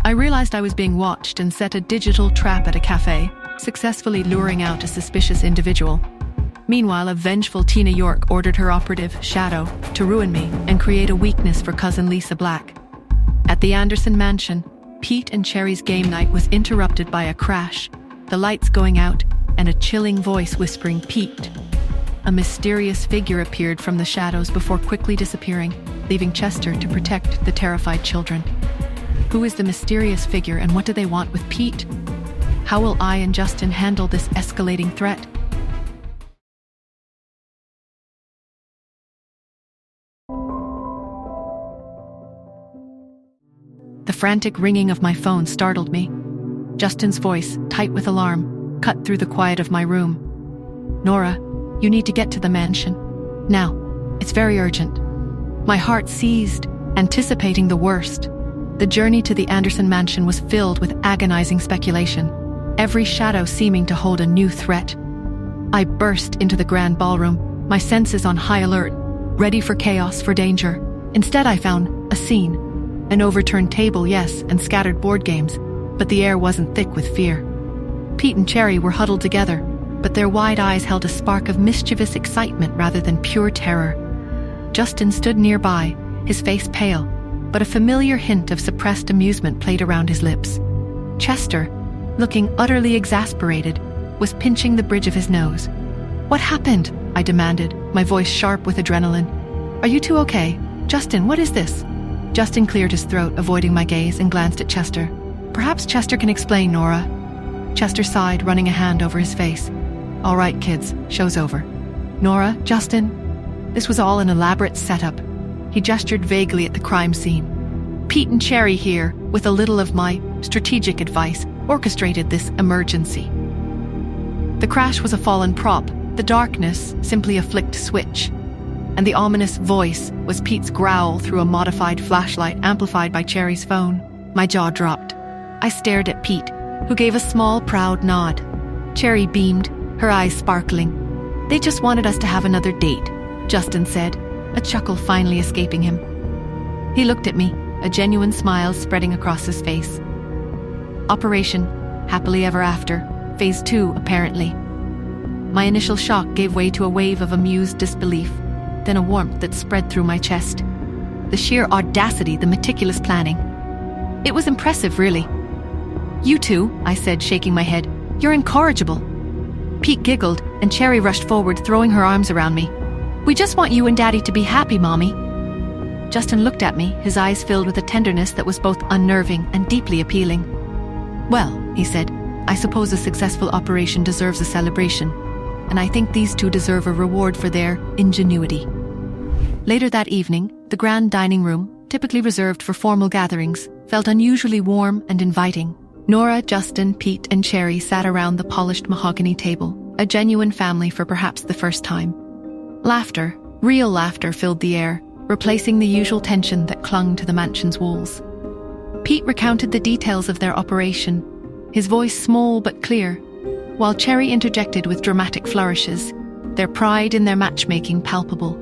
I realized I was being watched and set a digital trap at a cafe, successfully luring out a suspicious individual. Meanwhile, a vengeful Tina York ordered her operative, Shadow, to ruin me and create a weakness for cousin Lisa Black. At the Anderson mansion, Pete and Cherry's game night was interrupted by a crash, the lights going out, and a chilling voice whispering, "Pete." A mysterious figure appeared from the shadows before quickly disappearing, leaving Chester to protect the terrified children. Who is the mysterious figure and what do they want with Pete? How will I and Justin handle this escalating threat? The frantic ringing of my phone startled me. Justin's voice, tight with alarm, cut through the quiet of my room. "Nora, you need to get to the mansion. Now. It's very urgent." My heart seized, anticipating the worst. The journey to the Anderson mansion was filled with agonizing speculation, every shadow seeming to hold a new threat. I burst into the grand ballroom, my senses on high alert, ready for chaos, for danger. Instead, I found a scene. An overturned table, yes, and scattered board games, but the air wasn't thick with fear. Pete and Cherry were huddled together, but their wide eyes held a spark of mischievous excitement rather than pure terror. Justin stood nearby, his face pale, but a familiar hint of suppressed amusement played around his lips. Chester, looking utterly exasperated, was pinching the bridge of his nose. "What happened?" I demanded, my voice sharp with adrenaline. "Are you two okay? Justin, what is this?" Justin cleared his throat, avoiding my gaze, and glanced at Chester. "Perhaps Chester can explain, Nora." Chester sighed, running a hand over his face. "All right, kids, show's over. Nora, Justin, this was all an elaborate setup." He gestured vaguely at the crime scene. "Pete and Cherry here, with a little of my strategic advice, orchestrated this emergency." The crash was a fallen prop, the darkness simply a flicked switch. And the ominous voice was Pete's growl through a modified flashlight amplified by Cherry's phone. My jaw dropped. I stared at Pete, who gave a small, proud nod. Cherry beamed, her eyes sparkling. "They just wanted us to have another date," Justin said, a chuckle finally escaping him. He looked at me, a genuine smile spreading across his face. Operation Happily Ever After, Phase 2, apparently. My initial shock gave way to a wave of amused disbelief, then a warmth that spread through my chest. The sheer audacity, the meticulous planning. It was impressive, really. "You two," I said, shaking my head, "you're incorrigible." Pete giggled, and Cherry rushed forward, throwing her arms around me. "We just want you and Daddy to be happy, Mommy." Justin looked at me, his eyes filled with a tenderness that was both unnerving and deeply appealing. "Well," he said, "I suppose a successful operation deserves a celebration, and I think these two deserve a reward for their ingenuity." Later that evening, the grand dining room, typically reserved for formal gatherings, felt unusually warm and inviting. Nora, Justin, Pete, and Cherry sat around the polished mahogany table, a genuine family for perhaps the first time. Laughter, real laughter, filled the air, replacing the usual tension that clung to the mansion's walls. Pete recounted the details of their operation, his voice small but clear, while Cherry interjected with dramatic flourishes, their pride in their matchmaking palpable.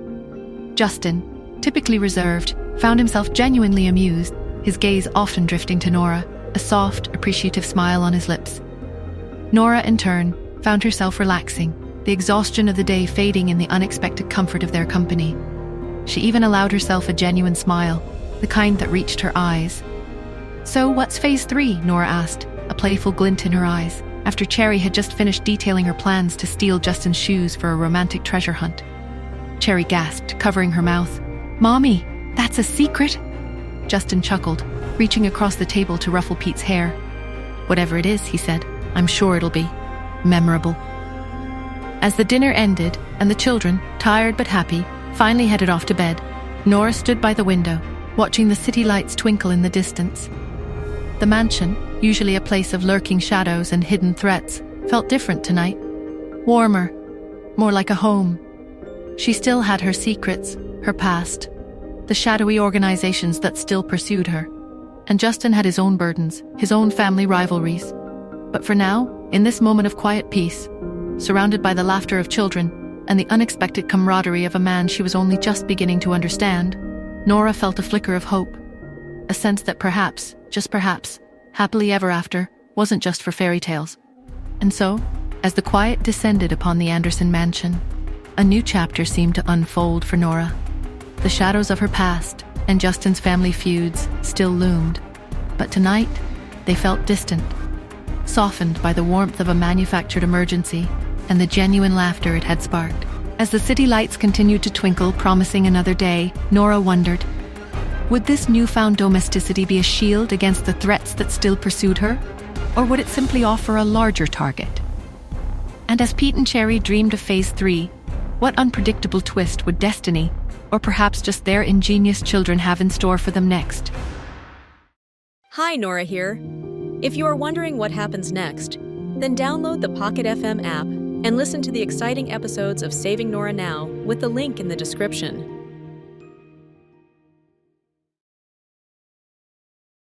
Justin, typically reserved, found himself genuinely amused, his gaze often drifting to Nora, a soft, appreciative smile on his lips. Nora, in turn, found herself relaxing, the exhaustion of the day fading in the unexpected comfort of their company. She even allowed herself a genuine smile, the kind that reached her eyes. "So what's Phase 3?" Nora asked, a playful glint in her eyes, after Cherry had just finished detailing her plans to steal Justin's shoes for a romantic treasure hunt. Cherry gasped, covering her mouth. "Mommy, that's a secret?" Justin chuckled, reaching across the table to ruffle Pete's hair. "Whatever it is," he said, "I'm sure it'll be memorable." As the dinner ended, and the children, tired but happy, finally headed off to bed, Nora stood by the window, watching the city lights twinkle in the distance. The mansion, usually a place of lurking shadows and hidden threats, felt different tonight. Warmer, more like a home. She still had her secrets, her past, the shadowy organizations that still pursued her. And Justin had his own burdens, his own family rivalries. But for now, in this moment of quiet peace, surrounded by the laughter of children and the unexpected camaraderie of a man she was only just beginning to understand, Nora felt a flicker of hope, a sense that perhaps, just perhaps, happily ever after wasn't just for fairy tales. And so, as the quiet descended upon the Anderson mansion, a new chapter seemed to unfold for Nora. The shadows of her past and Justin's family feuds still loomed, but tonight they felt distant, softened by the warmth of a manufactured emergency and the genuine laughter it had sparked. As the city lights continued to twinkle, promising another day, Nora wondered, would this newfound domesticity be a shield against the threats that still pursued her, or would it simply offer a larger target? And as Pete and Cherry dreamed of Phase 3, what unpredictable twist would destiny, or perhaps just their ingenious children, have in store for them next? Hi, Nora here. If you are wondering what happens next, then download the Pocket FM app and listen to the exciting episodes of Saving Nora Now with the link in the description.